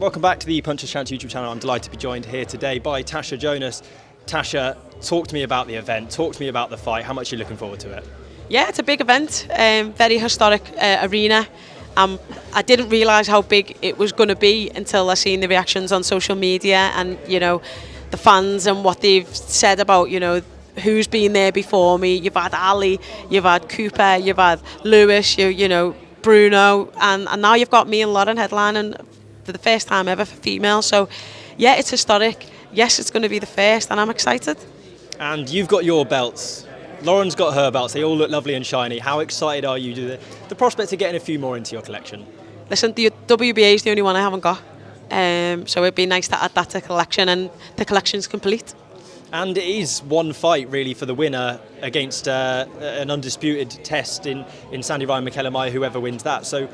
Welcome back to the Puncher's Chance YouTube channel. I'm delighted to be joined here today by Tasha Jonas. Tasha, talk to me about the event, talk to me about the fight. How much are you looking forward to it? Yeah, it's a big event, very historic arena. I didn't realise how big it was going to be until I seen the reactions on social media and, the fans and what they've said about, who's been there before me. You've had Ali, you've had Cooper, you've had Lewis, Bruno, and now you've got me and Lauren headlining for the first time ever for females. So, yeah, it's historic. Yes, it's going to be the first, and I'm excited. And you've got your belts. Lauren's got her belts. They all look lovely and shiny. How excited are you to the prospect of getting a few more into your collection? Listen, the WBA is the only one I haven't got. So it'd be nice to add that to the collection, and the collection's complete. And it is one fight really for the winner against an undisputed test in Sandy Ryan, Michaela Meyer, whoever wins that. So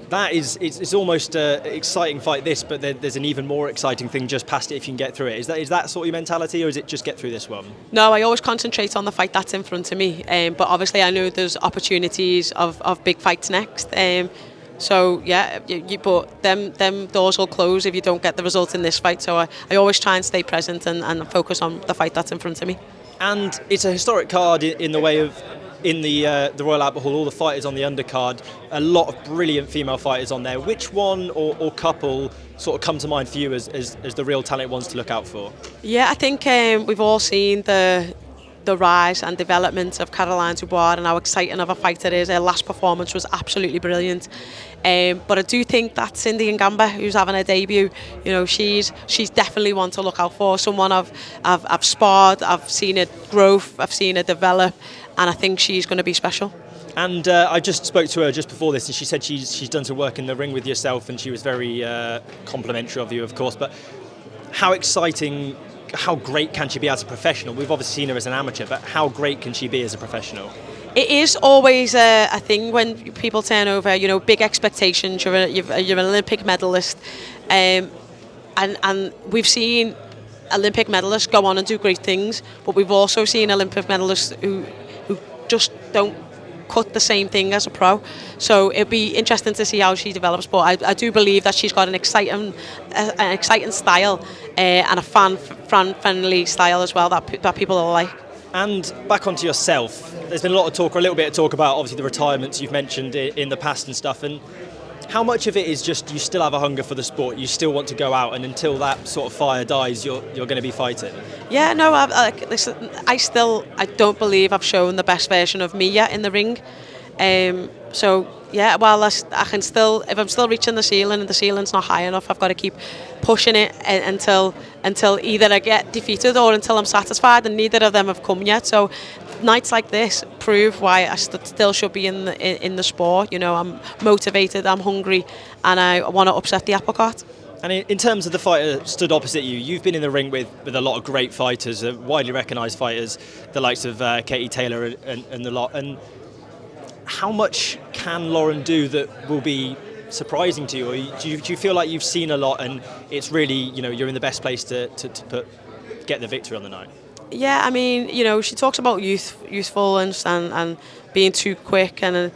that is, it's almost an exciting fight this, but there's an even more exciting thing just past it if you can get through it. Is that sort of your mentality, or is it just get through this one? No, I always concentrate on the fight that's in front of me. But obviously I know there's opportunities of big fights next. So yeah, but them doors will close if you don't get the result in this fight. So I always try and stay present and focus on the fight that's in front of me. And it's a historic card in the way of, in the Royal Albert Hall, all the fighters on the undercard, a lot of brilliant female fighters on there. Which one or couple sort of come to mind for you as the real talent ones to look out for? Yeah, I think we've all seen the rise and development of Caroline Dubois and how exciting of a fighter it is. Her last performance was absolutely brilliant. But I do think that Cindy Ngamba, who's having her debut, she's definitely one to look out for. Someone I've sparred, I've seen her growth, I've seen her develop, and I think she's going to be special. And I just spoke to her just before this, and she said she's done some work in the ring with yourself, and she was very complimentary of you, of course. But how exciting, how great can she be as a professional? We've obviously seen her as an amateur, but how great can she be as a professional? It is always a thing when people turn over, big expectations. You're an Olympic medalist, and we've seen Olympic medalists go on and do great things, but we've also seen Olympic medalists who just don't cut the same thing as a pro. So it'll be interesting to see how she develops, but I do believe that she's got an exciting style and a fan-friendly style as well that people will like. And back onto yourself, there's been a lot of talk, or a little bit of talk about obviously the retirements you've mentioned in the past and stuff, and how much of it is just you still have a hunger for the sport, you still want to go out, and until that sort of fire dies, you're going to be fighting? Yeah, no, listen, I don't believe I've shown the best version of me yet in the ring. So yeah, well, I can still, if I'm still reaching the ceiling and the ceiling's not high enough, I've got to keep pushing it until either I get defeated or until I'm satisfied, and neither of them have come yet. So nights like this prove why I still should be in the sport. I'm motivated, I'm hungry, and I want to upset the apple cart. And in terms of the fighter stood opposite you, you've been in the ring with a lot of great fighters, widely recognised fighters, the likes of Katie Taylor and the lot. And how much can Lauren do that will be surprising to you? Or do you feel like you've seen a lot and it's really, you're in the best place to get the victory on the night? Yeah, I mean, she talks about youthfulness and being too quick, and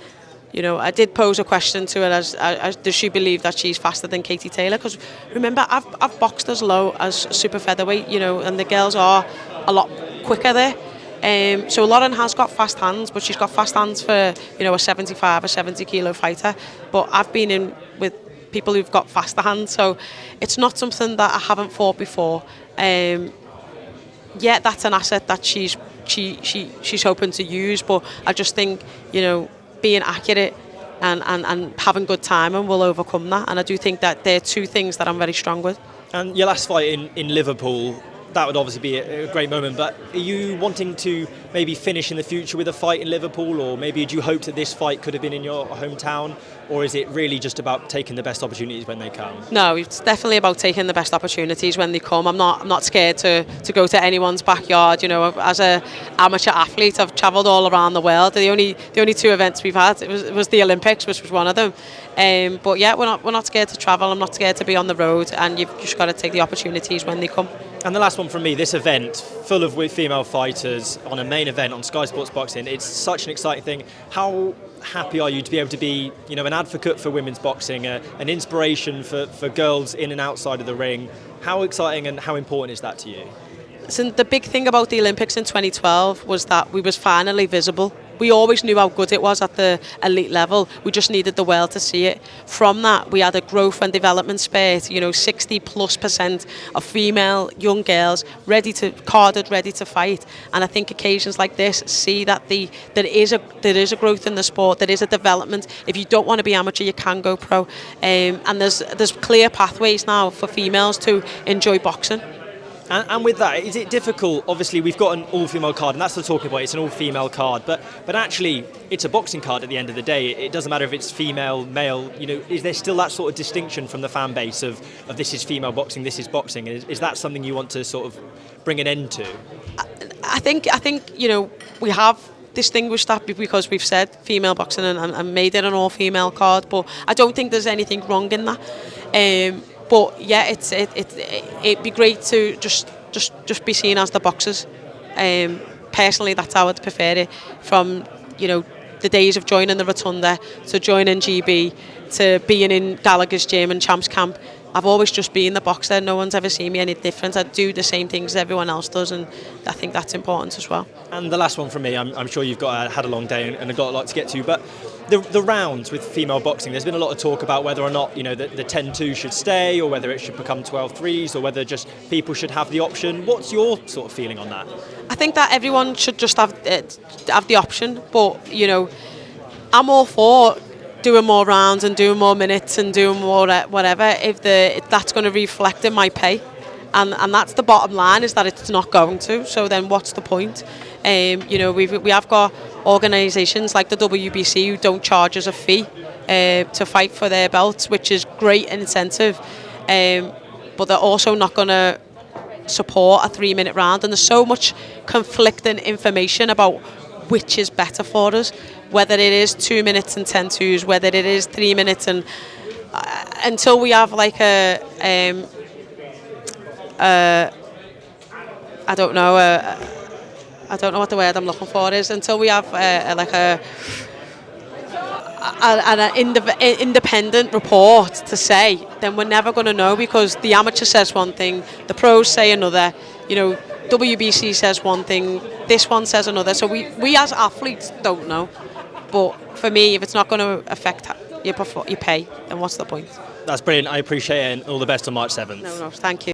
I did pose a question to her as does she believe that she's faster than Katie Taylor? Because remember, I've boxed as low as super featherweight, and the girls are a lot quicker there. So Lauren has got fast hands, but she's got fast hands for a 75 or 70 kilo fighter. But I've been in with people who've got faster hands, so it's not something that I haven't fought before. Yeah, that's an asset that she's hoping to use, but I just think being accurate and having good timing will overcome that, and I do think that they're two things that I'm very strong with. And your last fight in Liverpool, that would obviously be a great moment, but are you wanting to maybe finish in the future with a fight in Liverpool, or maybe do you hope that this fight could have been in your hometown, or is it really just about taking the best opportunities when they come? No, it's definitely about taking the best opportunities when they come. I'm not scared to go to anyone's backyard. As an amateur athlete, I've travelled all around the world. The only two events we've had it was the Olympics, which was one of them. But yeah, we're not scared to travel. I'm not scared to be on the road, and you've just got to take the opportunities when they come. And the last one from me, this event full of female fighters on a main event on Sky Sports Boxing, it's such an exciting thing. How happy are you to be able to be, an advocate for women's boxing, an inspiration for girls in and outside of the ring? How exciting and how important is that to you? So the big thing about the Olympics in 2012 was that we was finally visible. We always knew how good it was at the elite level. We just needed the world to see it. From that, we had a growth and development spurt. 60+% of female young girls carded, ready to fight. And I think occasions like this see that there is a growth in the sport. There is a development. If you don't want to be amateur, you can go pro. And there's clear pathways now for females to enjoy boxing. And with that, is it difficult? Obviously, we've got an all-female card, and that's the talking point. It's an all-female card, but actually, it's a boxing card at the end of the day. It doesn't matter if it's female, male. Is there still that sort of distinction from the fan base of this is female boxing, this is boxing? Is that something you want to sort of bring an end to? I think we have distinguished that because we've said female boxing and made it an all-female card, but I don't think there's anything wrong in that. But yeah, it'd be great to just be seen as the boxers. Personally, that's how I'd prefer it. From the days of joining the Rotunda to joining GB to being in Gallagher's gym and Champs Camp, I've always just been the boxer. No one's ever seen me any different. I do the same things everyone else does, and I think that's important as well. And the last one from me, I'm sure you've had a long day and got a lot to get to, but the rounds with female boxing, there's been a lot of talk about whether or not the 10-2 should stay, or whether it should become 12-3s, or whether just people should have the option. What's your sort of feeling on that? I think that everyone should just have the option, but I'm all for doing more rounds and doing more minutes and doing more whatever if that's going to reflect in my pay, and that's the bottom line, is that it's not going to. So then what's the point? We have got organisations like the WBC who don't charge us a fee to fight for their belts, which is great incentive, but they're also not going to support a 3-minute round, and there's so much conflicting information about which is better for us, whether it is 2 minutes and 10-2s, whether it is 3 minutes, and until we have like I don't know what the word I'm looking for is, until we have an independent report to say, then we're never going to know, because the amateur says one thing, the pros say another, WBC says one thing, this one says another, so we as athletes don't know. But for me, if it's not going to affect your pay, then what's the point? That's brilliant. I appreciate it, and all the best on March 7th. No, thank you.